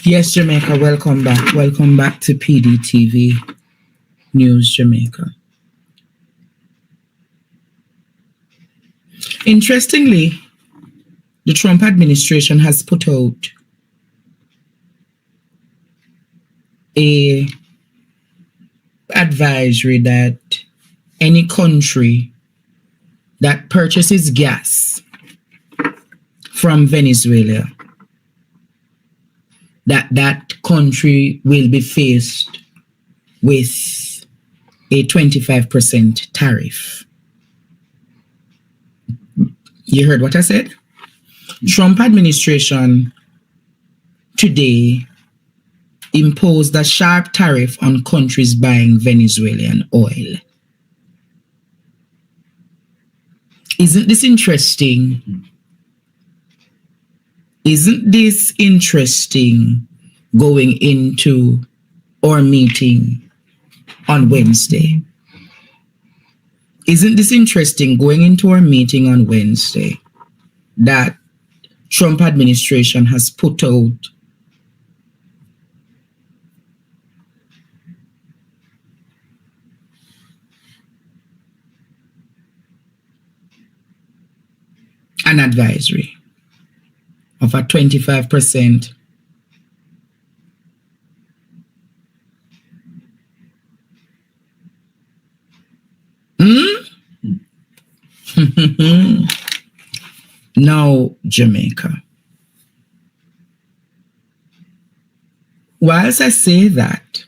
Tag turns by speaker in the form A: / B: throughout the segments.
A: Yes, Jamaica, welcome back. Welcome back to PDTV News Jamaica. Interestingly, the Trump administration has put out a advisory that any country that purchases gas from Venezuela, that country will be faced with a 25% tariff. You heard what I said? Trump administration today imposed a sharp tariff on countries buying Venezuelan oil. Isn't this interesting? Isn't this interesting going into our meeting on Wednesday? Isn't this interesting going into our meeting on Wednesday that Trump administration has put out an advisory of a 25%. Now, Jamaica. Whilst I say that,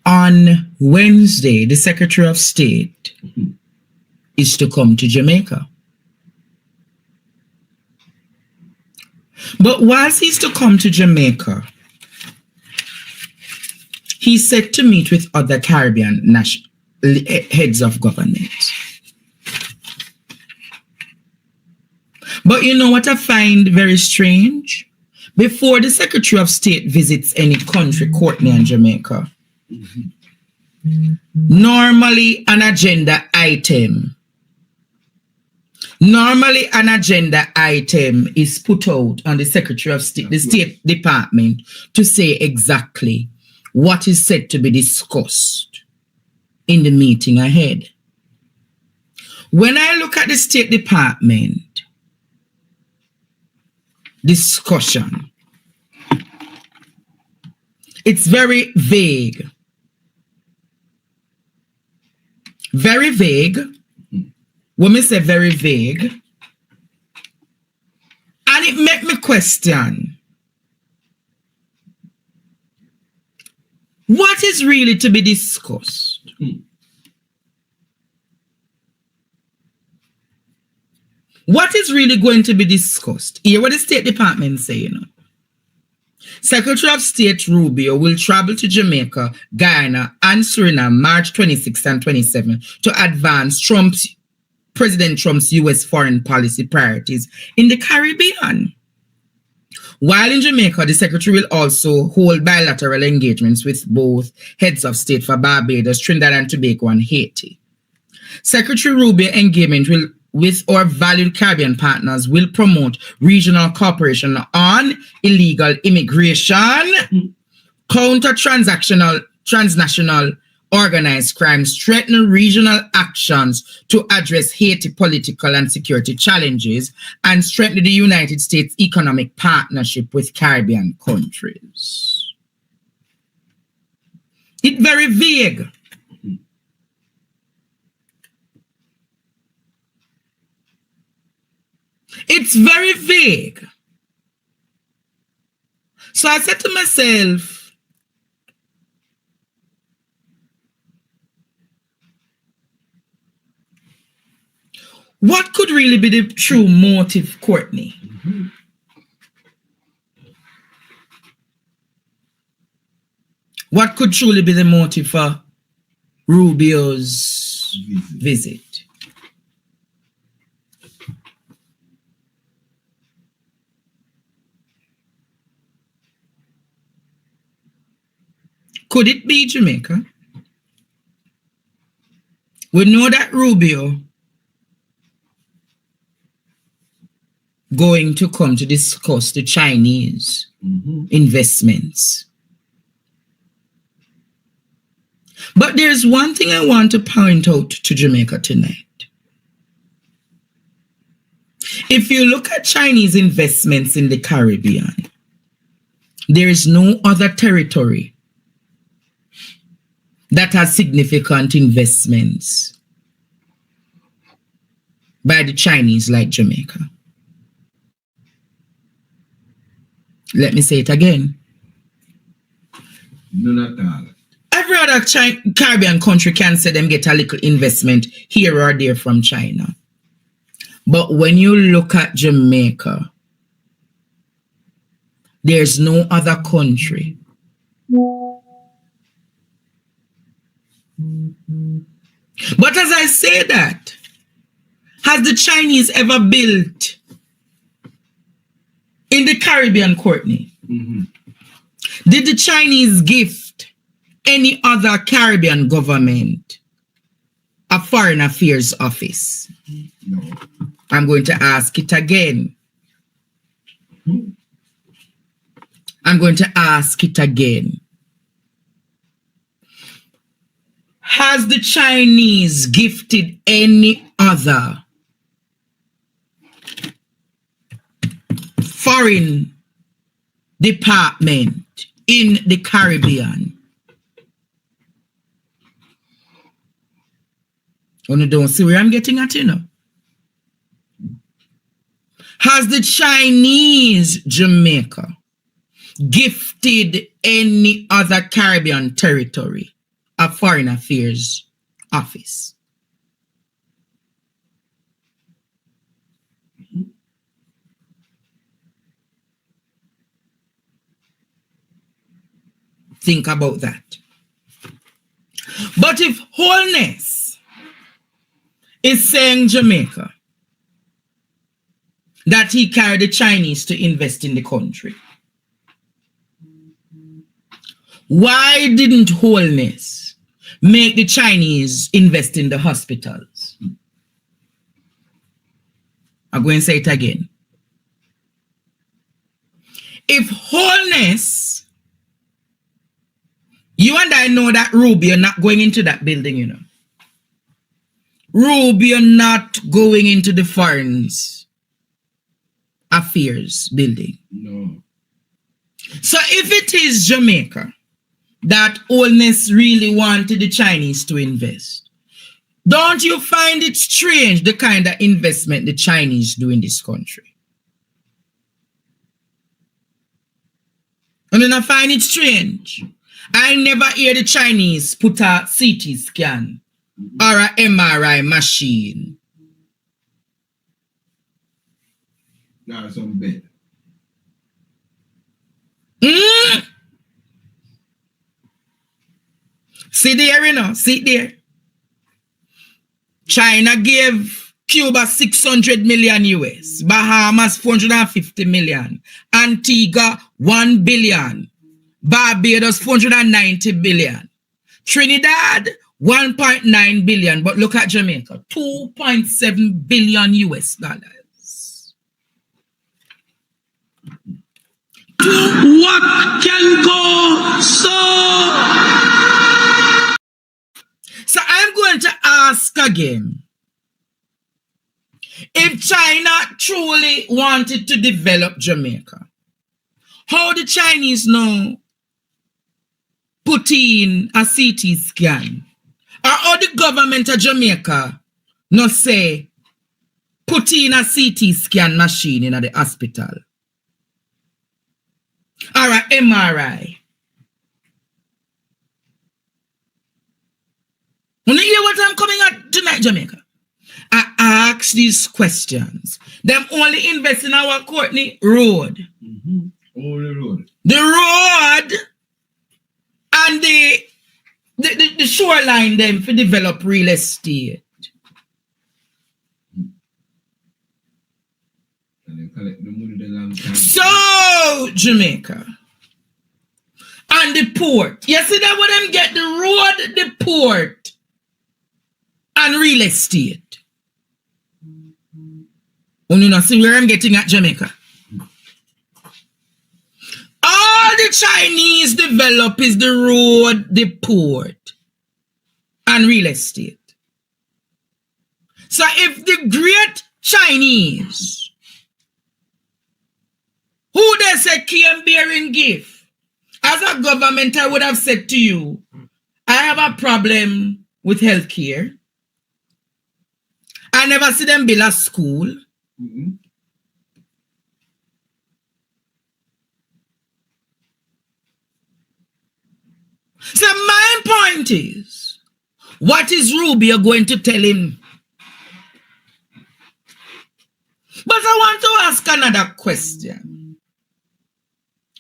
A: on Wednesday, the Secretary of State is to come to Jamaica. But whilst he's to come to Jamaica, he's set to meet with other Caribbean heads of government. But you know what I find very strange? Before the Secretary of State visits any country, Courtney and Jamaica, normally an agenda item is put out on the Secretary of State, the State Department, to say exactly what is said to be discussed in the meeting ahead. When I look at the State Department discussion, it's very vague. Very vague. When we say very vague, and it make me question, what is really to be discussed? What is really going to be discussed? Hear what the State Department say, you know. Secretary of State Rubio will travel to Jamaica, Guyana, and Suriname March 26 and 27 to advance President Trump's U.S. foreign policy priorities in the Caribbean. While in Jamaica, the Secretary will also hold bilateral engagements with both heads of state for Barbados, Trinidad and Tobago, and Haiti. Secretary Rubio engagement with our valued Caribbean partners will promote regional cooperation on illegal immigration, counter transnational organized crime, strengthen regional actions to address Haiti political and security challenges, and strengthen the United States economic partnership with Caribbean countries. It's very vague. It's very vague. So I said to myself, what could really be the true motive, Courtney? What could truly be the motive for Rubio's visit? Could it be Jamaica? We know that Rubio going to come to discuss the Chinese investments. But there's one thing I want to point out to Jamaica tonight. If you look at Chinese investments in the Caribbean, there is no other territory that has significant investments by the Chinese like Jamaica. Let me say it again.
B: None at all.
A: Every other Caribbean country can say them get a little investment here or there from China. But when you look at Jamaica, there's no other country but as I say that, has the Chinese ever built in the Caribbean, Courtney? Did the Chinese gift any other Caribbean government a foreign affairs office?
B: No.
A: I'm going to ask it again. I'm going to ask it again. Has the Chinese gifted any other foreign department in the Caribbean? Oh, no, don't see where I'm getting at, you know. Has the Chinese Jamaica gifted any other Caribbean territory a foreign affairs office? Think about that. But if Holness is saying Jamaica that he carried the Chinese to invest in the country, why didn't Holness make the Chinese invest in the hospitals? I'm going to say it again. If Holness, you and I know that Rubio not going into that building, you know. Rubio not going into the foreign affairs building.
B: No.
A: So if it is Jamaica that Holness really wanted the Chinese to invest, don't you find it strange the kind of investment the Chinese do in this country? I mean, I find it strange. I never hear the Chinese put a CT scan or a MRI machine.
B: Now some bed.
A: See there, you know, see there. China gave Cuba 600 million US, Bahamas 450 million, Antigua 1 billion, Barbados 490 billion, Trinidad 1.9 billion, but look at Jamaica, 2.7 billion US dollars.
C: What can go so?
A: So I'm going to ask again. If China truly wanted to develop Jamaica, how the Chinese now put in a CT scan? Or how the government of Jamaica no say put in a CT scan machine in the hospital? Or a MRI? You hear what I'm coming at tonight, Jamaica? I ask these questions. Them only invest in our Courtney road.
B: Only road.
A: The road and the shoreline them for develop real estate.
B: And they collect the money the long time.
A: So Jamaica and the port. You see that when them get the road, the port, and real estate. You know, see where I'm getting at Jamaica. All the Chinese develop is the road, the port, and real estate. So if the great Chinese, who they say came bearing gift, as a government, I would have said to you, I have a problem with healthcare. I never see them build a school.
B: Mm-hmm.
A: So my point is, what is Rubio going to tell him? But I want to ask another question.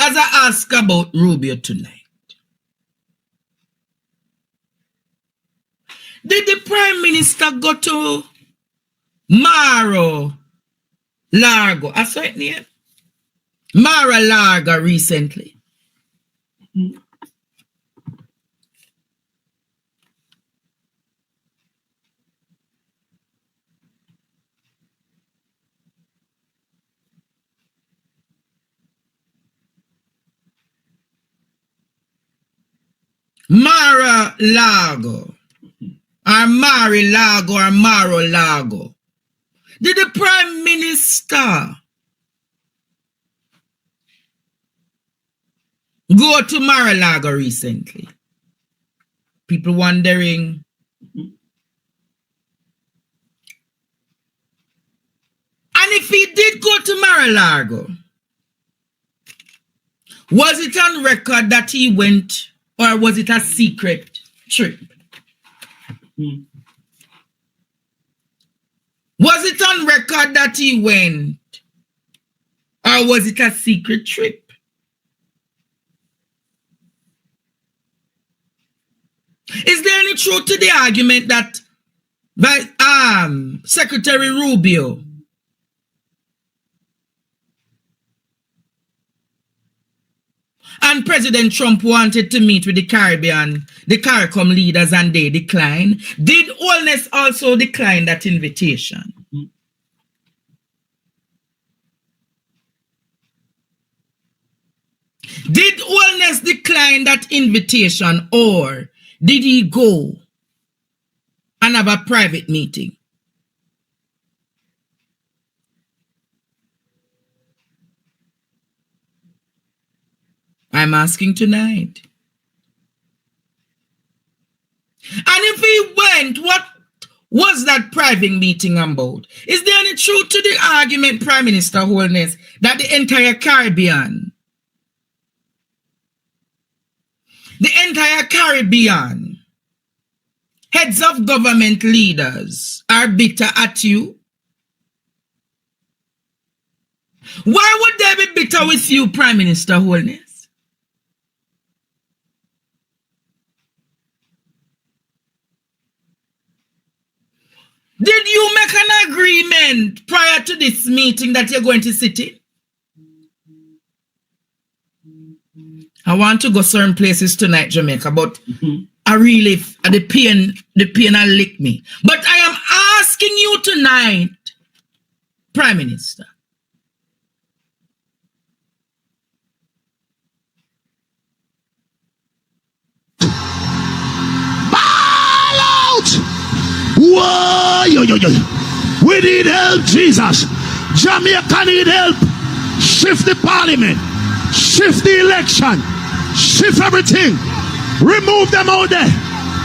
A: As I ask about Rubio tonight. Did the Prime Minister go to Maroon? Largo, I saw it name. Mar-a-Lago recently. Mar-a-Lago. Or Mar-a-Lago or Mar-a-Lago. Did the Prime Minister go to Mar-a-Lago recently? People wondering. And if he did go to Mar-a-Lago, was it on record that he went, or was it a secret trip? Was it on record that he went, or was it a secret trip? Is there any truth to the argument that by Secretary Rubio and President Trump wanted to meet with the CARICOM leaders and they declined? Did Holness also decline that invitation? Did Holness decline that invitation, or did he go and have a private meeting? I'm asking tonight. And if he went, what was that private meeting about? Is there any truth to the argument, Prime Minister Holness, that the entire Caribbean, heads of government leaders are bitter at you? Why would they be bitter with you, Prime Minister Holness? Did you make an agreement prior to this meeting that you're going to sit in? I want to go certain places tonight, Jamaica, but I really, the pain will lick me. But I am asking you tonight, Prime Minister.
C: Ball out! Whoa, yo. We need help, Jesus. Jamaica need help. Shift the parliament. Shift the election. Shift everything. Remove them out there.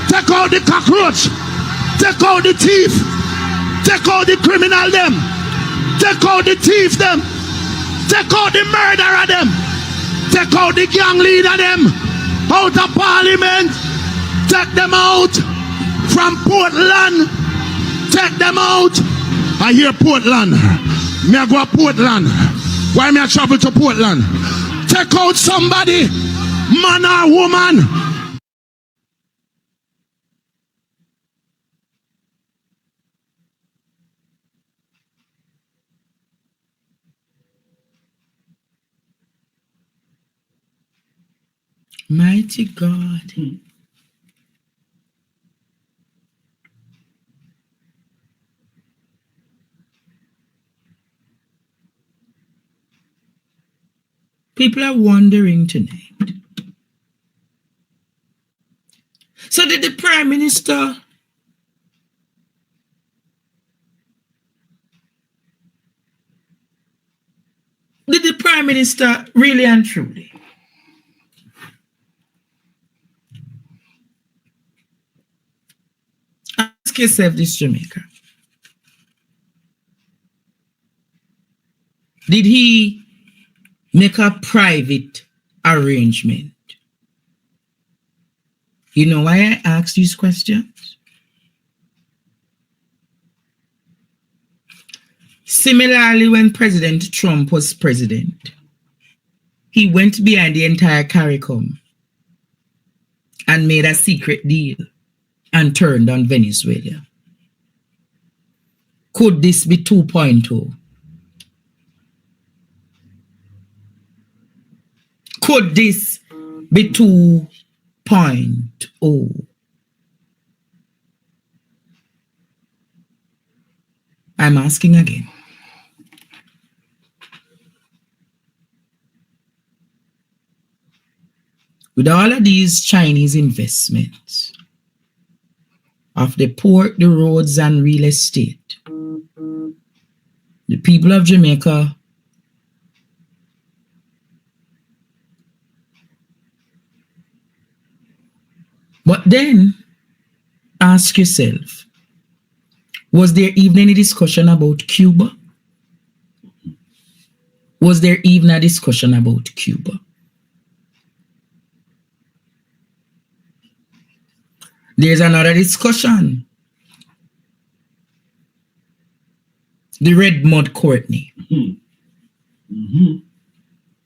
C: Take out the cockroach. Take out the thief. Take out the criminal them. Take out the thief them. Take out the murderer them. Take out the gang leader them. Out of parliament. Take them out from Portland. Take them out. I hear Portland. Me I go to Portland. Why me I travel to Portland? Take out somebody, man or woman.
A: Mighty God. People are wondering tonight. So did the Prime Minister really and truly ask yourself this, Jamaica? Did he make a private arrangement? You know why I ask these questions? Similarly, when President Trump was president, he went behind the entire CARICOM and made a secret deal and turned on Venezuela. Could this be 2.0? Could this be 2.0? I'm asking again. With all of these Chinese investments of the port, the roads, and real estate, the people of Jamaica but then ask yourself, was there even any discussion about Cuba? Was there even a discussion about Cuba? There's another discussion. The Red Mud Courtney.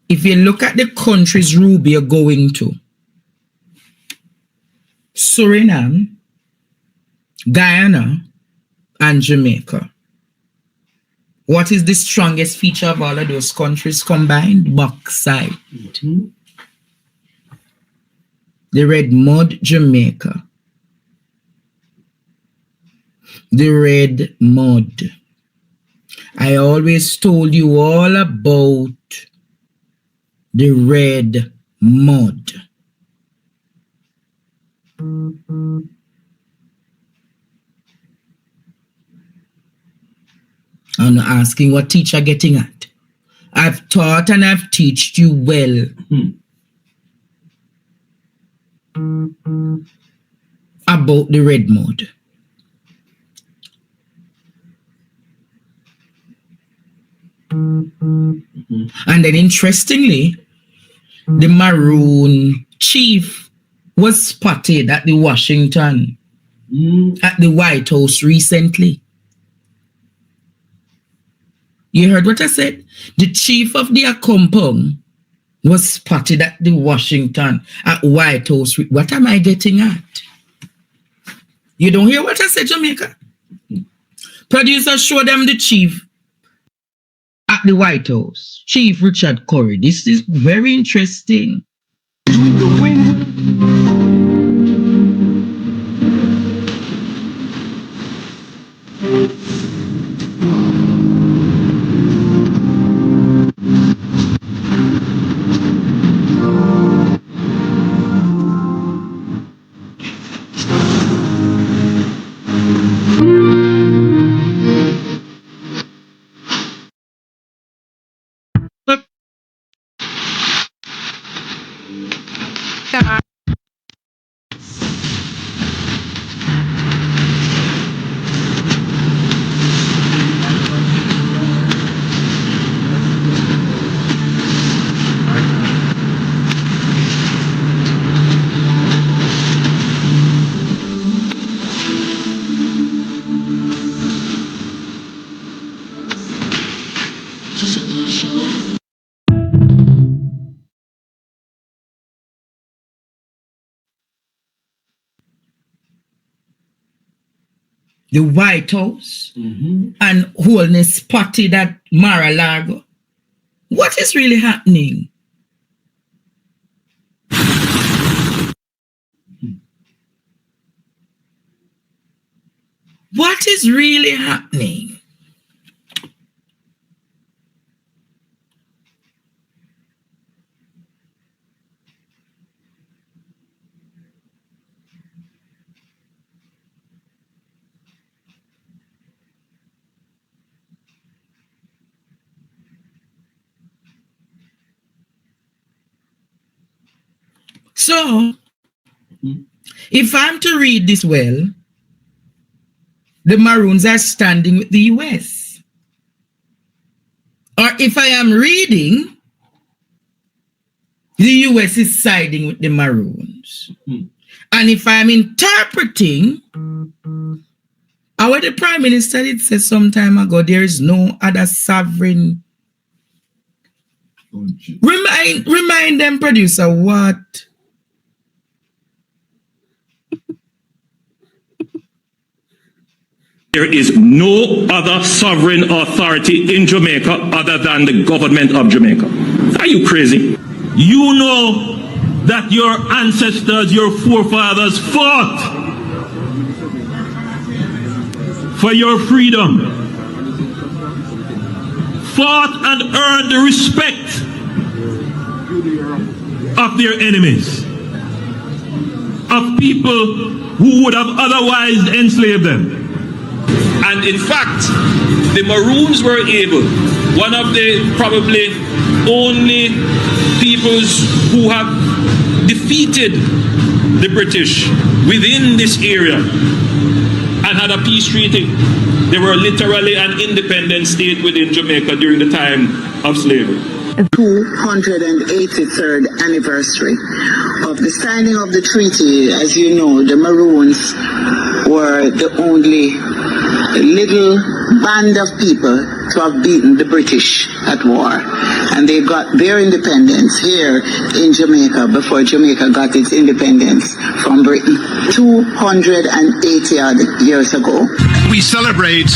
A: If you look at the countries Rubio going to, Suriname, Guyana, and Jamaica. What is the strongest feature of all of those countries combined? Bauxite. The Red Mud, Jamaica. The Red Mud. I always told you all about the Red Mud. I'm asking what teacher getting at. I've taught and I've taught you well. About the Red Mud. And then interestingly, the Maroon chief was spotted at the Washington, at the White House recently. You heard what I said? The chief of their compound was spotted at the Washington, at White House. What am I getting at? You don't hear what I said, Jamaica? Producer, show them the chief at the White House. Chief Richard Curry. This is very interesting. The White House and Holness spotted at Mar-a-Lago. What is really happening? What is really happening? So, if I'm to read this well, the Maroons are standing with the US. Or if I am reading, the US is siding with the Maroons. And if I'm interpreting, our the Prime Minister did say some time ago, there is no other sovereign. Remind them, producer, what?
D: There is no other sovereign authority in Jamaica other than the government of Jamaica. Are you crazy? You know that your ancestors, your forefathers fought for your freedom, fought and earned the respect of their enemies, of people who would have otherwise enslaved them. And in fact, the Maroons were able, one of the probably only peoples who have defeated the British within this area and had a peace treaty. They were literally an independent state within Jamaica during the time of slavery.
E: 283rd anniversary of the signing of the treaty. As you know, the Maroons were the only little band of people to have beaten the British at war, and they got their independence here in Jamaica before Jamaica got its independence from Britain 280 odd years ago.
C: We celebrate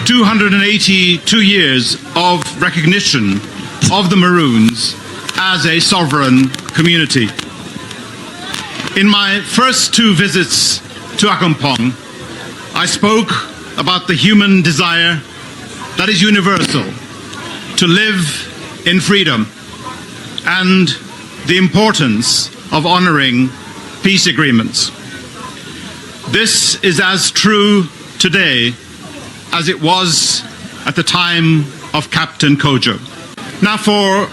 C: 282 years of recognition of the Maroons as a sovereign community. In my first two visits to Akampong, I spoke about the human desire that is universal to live in freedom and the importance of honoring peace agreements. This is as true today as it was at the time of Captain Kojo. Now, for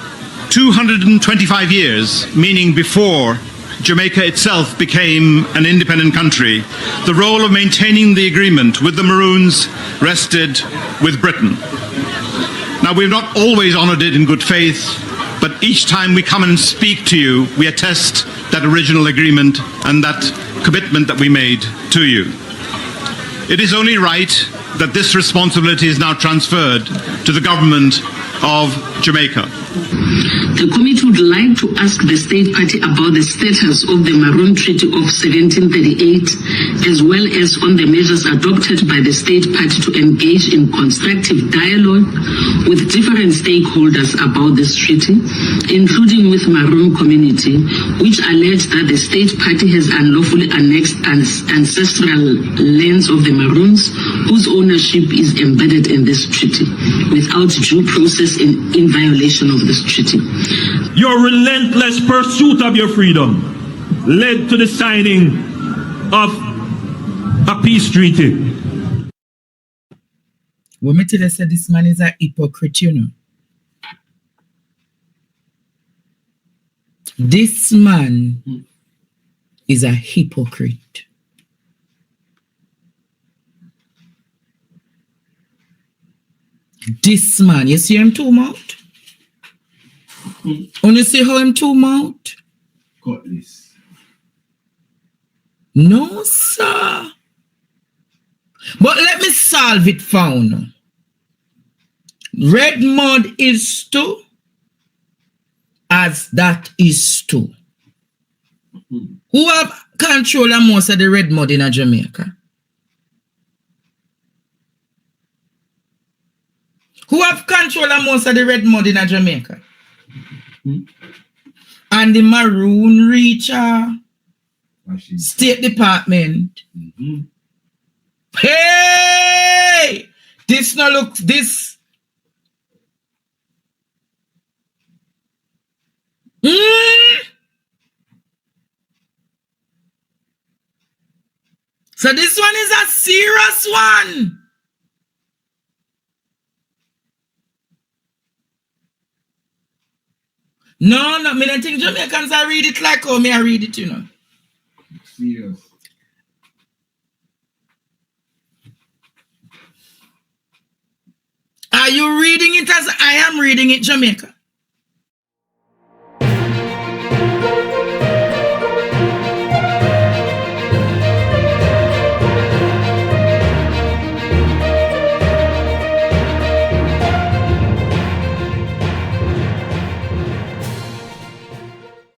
C: 225 years, meaning before Jamaica itself became an independent country, the role of maintaining the agreement with the Maroons rested with Britain. Now, we've not always honored it in good faith, but each time we come and speak to you, we attest that original agreement and that commitment that we made to you. It is only right that this responsibility is now transferred to the government of Jamaica.
F: The committee would like to ask the state party about the status of the Maroon Treaty of 1738, as well as on the measures adopted by the state party to engage in constructive dialogue with different stakeholders about this treaty, including with Maroon community, which allege that the state party has unlawfully annexed ancestral lands of the Maroons, whose ownership is embedded in this treaty, without due process in violation of this treaty.
D: Your relentless pursuit of your freedom led to the signing of a peace treaty.
A: When me tell you say this man is a hypocrite, you know. This man is a hypocrite. This man, you see him two mouth? And you see how him two mouth?
B: Cut this.
A: No, sir. But let me solve it for you. Red mud is two, as that is two. Who have control of most of the red mud in Jamaica? Who have control of most of the red mud in Jamaica? And the Maroon reacher, State Department. Hey! This no look, this. So this one is a serious one. No, me don't think Jamaicans I read it like how me I read it, you know.
B: Serious.
A: Are you reading it as I am reading it, Jamaica?